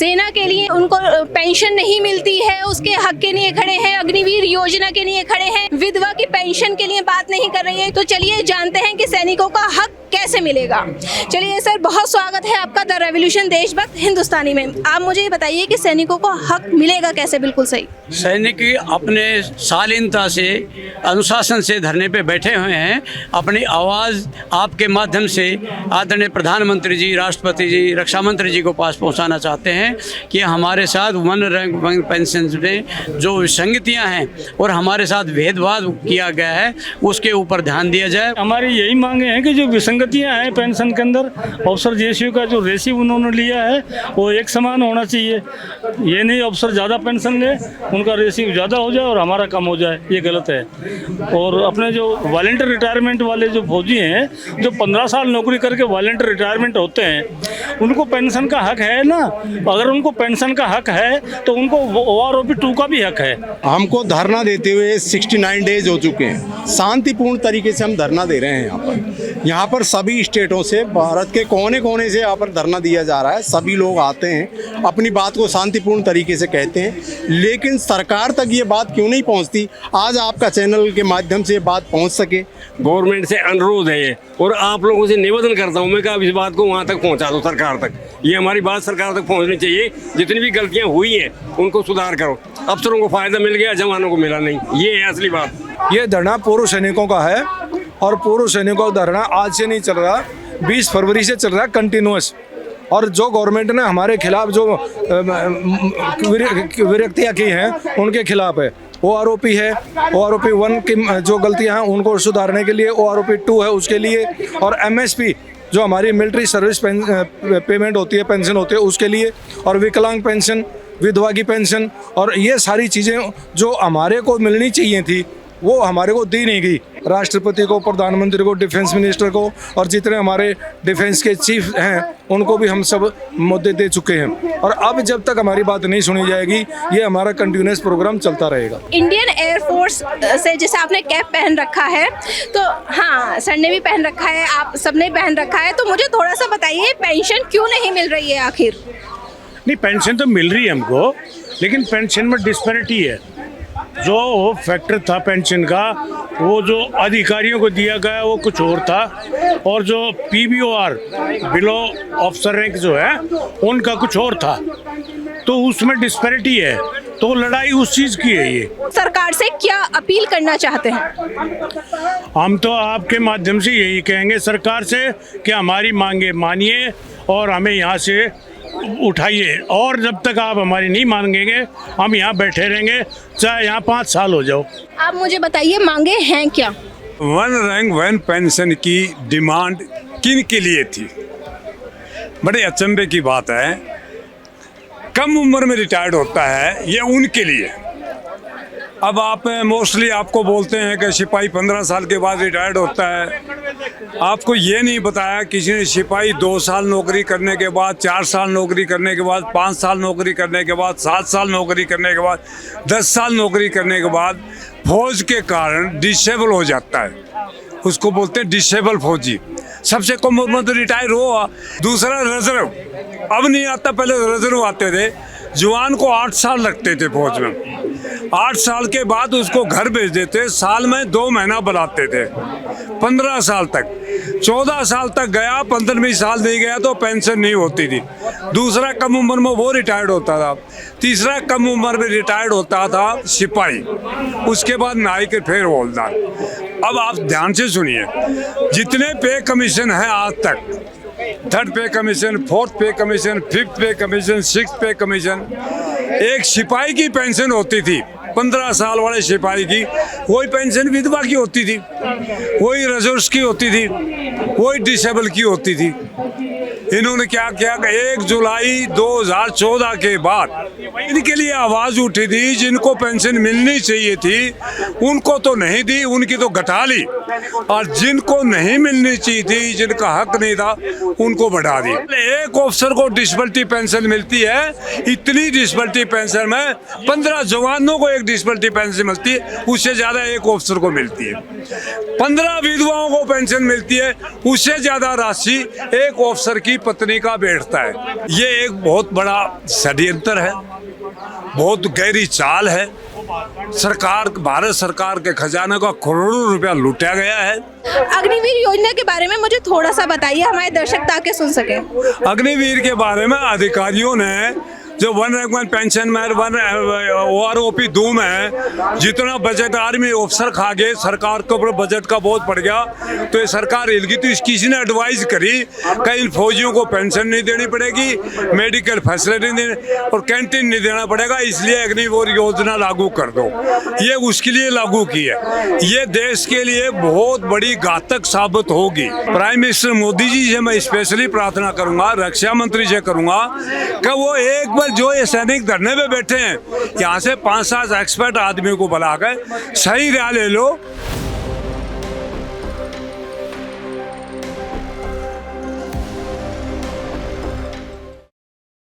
सेना के लिए उनको पेंशन नहीं मिलती है, उसके हक के लिए खड़े हैं, अग्निवीर योजना के लिए खड़े हैं, विधवा की पेंशन के लिए बात नहीं कर रही है। तो चलिए जानते हैं कि सैनिकों का हक कैसे मिलेगा। चलिए सर, बहुत स्वागत है आपका द रेवोल्यूशन देशभक्त हिंदुस्तानी में। आप मुझे ये बताइए कि सैनिकों को हक मिलेगा कैसे? बिल्कुल सही। सैनिक अपने शालीनता से, अनुशासन से धरने पे बैठे हुए हैं। अपनी आवाज़ आपके माध्यम से आदरणीय प्रधानमंत्री जी, राष्ट्रपति जी, रक्षा मंत्री जी को पास पहुंचाना चाहते हैं कि हमारे साथ वन रैंक वन पेंशन में जो विसंगतियां हैं और हमारे साथ भेदभाव किया गया है उसके ऊपर ध्यान दिया जाए। हमारी यही मांगे हैं कि जो विसंगतियां हैं पेंशन के अंदर, अफसर जेसीयू का जो रेशियो उन्होंने लिया है वो एक समान होना चाहिए। ये नहीं अफसर ज़्यादा पेंशन ले, उनका रेशियो ज़्यादा हो जाए और हमारा कम हो जाए, ये गलत है। और अपने जो वॉलंटियर रिटायरमेंट वाले जो फौजी हैं, जो 15 साल नौकरी करके वॉलंटियर रिटायरमेंट होते हैं, उनको पेंशन का हक है ना। अगर उनको पेंशन का हक है तो उनको OROP 2 का भी हक है। हमको धरना देते हुए 69 डेज हो चुके हैं। शांतिपूर्ण तरीके से हम धरना दे रहे हैं। यहाँ पर सभी स्टेटों से, भारत के कोने कोने से यहाँ पर धरना दिया जा रहा है। सभी लोग आते हैं, अपनी बात को शांतिपूर्ण तरीके से कहते हैं, लेकिन सरकार तक ये बात क्यों नहीं पहुँचती? आज आपका चैनल के माध्यम से ये बात पहुँच सके। गवर्नमेंट से अनुरोध है ये, और आप लोगों से निवेदन करता हूँ मैं कि आप इस बात को वहाँ तक पहुँचा दो, सरकार तक। ये हमारी बात सरकार तक पहुँचनी चाहिए। जितनी भी गलतियाँ हुई हैं उनको सुधार करो। अफसरों को फायदा मिल गया, जवानों को मिला नहीं, ये है असली बात। ये धरना पूर्व सैनिकों का है और पूर्व सैनिकों का धरना आज से नहीं चल रहा, 20 फरवरी से चल रहा है कंटिन्यूअस। और जो गवर्नमेंट ने हमारे खिलाफ जो विरक्तियाँ की हैं उनके खिलाफ है। OROP है, OROP 1 की जो गलतियाँ हैं उनको सुधारने के लिए, OROP 2 है उसके लिए, और MSP जो हमारी मिलिट्री सर्विस पेमेंट होती है, पेंशन होती है उसके लिए, और विकलांग पेंशन, विधवा की पेंशन, और ये सारी चीज़ें जो हमारे को मिलनी चाहिए थी वो हमारे को दी नहीं गई। राष्ट्रपति को, प्रधानमंत्री को, डिफेंस मिनिस्टर को, और जितने हमारे डिफेंस के चीफ हैं उनको भी हम सब मुद्दे दे चुके हैं। और अब जब तक हमारी बात नहीं सुनी जाएगी, ये हमारा कंटिन्यूस प्रोग्राम चलता रहेगा। इंडियन एयरफोर्स से जैसे आपने कैप पहन रखा है, तो हाँ, सर ने भी पहन रखा है, आप सबने पहन रखा है, तो मुझे थोड़ा सा बताइए पेंशन क्यों नहीं मिल रही है आखिर? नहीं, पेंशन तो मिल रही है हमको, लेकिन पेंशन में डिस्पैरिटी है। जो फैक्टर था पेंशन का, वो जो अधिकारियों को दिया गया वो कुछ और था, और जो PBOR बिलो ऑफिसर रैंक जो है उनका कुछ और था, तो उसमें डिस्पैरिटी है। तो लड़ाई उस चीज़ की है। ये सरकार से क्या अपील करना चाहते हैं? हम तो आपके माध्यम से यही कहेंगे सरकार से कि हमारी मांगे मानिए और हमें यहाँ से उठाइए, और जब तक आप हमारी नहीं मांगेंगे हम यहाँ बैठे रहेंगे, चाहे यहाँ 5 साल हो जाओ। आप मुझे बताइए मांगे हैं क्या? वन रैंक वन पेंशन की डिमांड किन के लिए थी? बड़े अचंभे की बात है। कम उम्र में रिटायर्ड होता है, ये उनके लिए। अब आप मोस्टली आपको बोलते हैं कि सिपाही 15 साल के बाद रिटायर्ड होता है। आपको ये नहीं बताया किसी ने सिपाही 2 साल नौकरी करने के बाद, 4 साल नौकरी करने के बाद, 5 साल नौकरी करने के बाद, 7 साल नौकरी करने के बाद, 10 साल नौकरी करने के बाद फौज के कारण डिसेबल हो जाता है। उसको बोलते हैं डिसेबल फौजी। सबसे कम उम्र में तो रिटायर हुआ। दूसरा रिजर्व, अब नहीं आता, पहले रिजर्व आते थे। जवान को 8 साल लगते थे फौज में। 8 साल के बाद उसको घर भेज देते, साल में 2 महीना बुलाते थे, 15 साल तक। 14 साल तक गया, 15वीं साल नहीं गया तो पेंशन नहीं होती थी। दूसरा, कम उम्र में वो रिटायर्ड होता था। तीसरा, कम उम्र में रिटायर्ड होता था सिपाही, उसके बाद नायक, फिर हवलदार। अब आप ध्यान से सुनिए, जितने पे कमीशन है आज तक, 3rd पे कमीशन, 4th पे कमीशन, 5th पे कमीशन, 6th पे कमीशन, एक सिपाही की पेंशन होती थी 15 साल वाले सिपाही की, वही पेंशन विधवा की होती थी, वही रिजर्व्स की होती थी, वही डिसेबल की होती थी। इन्होंने क्या किया कि 1 जुलाई 2014 के बाद इनके लिए आवाज़ उठी थी, जिनको पेंशन मिलनी चाहिए थी उनको तो नहीं दी, उनकी तो घटा ली, और जिनको नहीं मिलनी चाहिए थी, जिनका हक नहीं था, उनको बढ़ा दी। एक ऑफिसर को डिसेबिलिटी पेंशन मिलती है, इतनी डिसेबिलिटी पेंशन में 15 जवानों को एक डिसेबिलिटी पेंशन मिलती है, उससे ज़्यादा एक ऑफिसर को मिलती है। 15 विधवाओं को पेंशन मिलती है, उससे ज़्यादा राशि एक ऑफिसर की पत्नी का बैठता है। ये एक बहुत बड़ा षड्यंत्र है, बहुत गहरी चाल है। सरकार, भारत सरकार के खजाने का करोड़ों रुपया लूटा गया है। अग्निवीर योजना के बारे में मुझे थोड़ा सा बताइए, हमारे दर्शक ताकि सुन सके। अग्निवीर के बारे में अधिकारियों ने जो वन रैंक वन पेंशन में वन OROP 2 में जितना बजट आर्मी ऑफिसर खा गए, सरकार के ऊपर बजट का बोझ पड़ गया, तो ये सरकार हिल गई। तो किसी ने एडवाइस करी कि इन फौजियों को पेंशन नहीं देनी पड़ेगी, मेडिकल फैसिलिटी नहीं और कैंटीन नहीं देना पड़ेगा, इसलिए अग्निवीर योजना लागू कर दो। ये उसके लिए लागू की है। ये देश के लिए बहुत बड़ी घातक साबित होगी। प्राइम मिनिस्टर मोदी जी से मैं स्पेशली प्रार्थना करूंगा, रक्षा मंत्री से करूंगा कि वो एक बार जो ये सैनिक धरने पे बैठे हैं, यहाँ से 5-7 एक्सपर्ट आदमी को बुलाकर सही राय ले लो।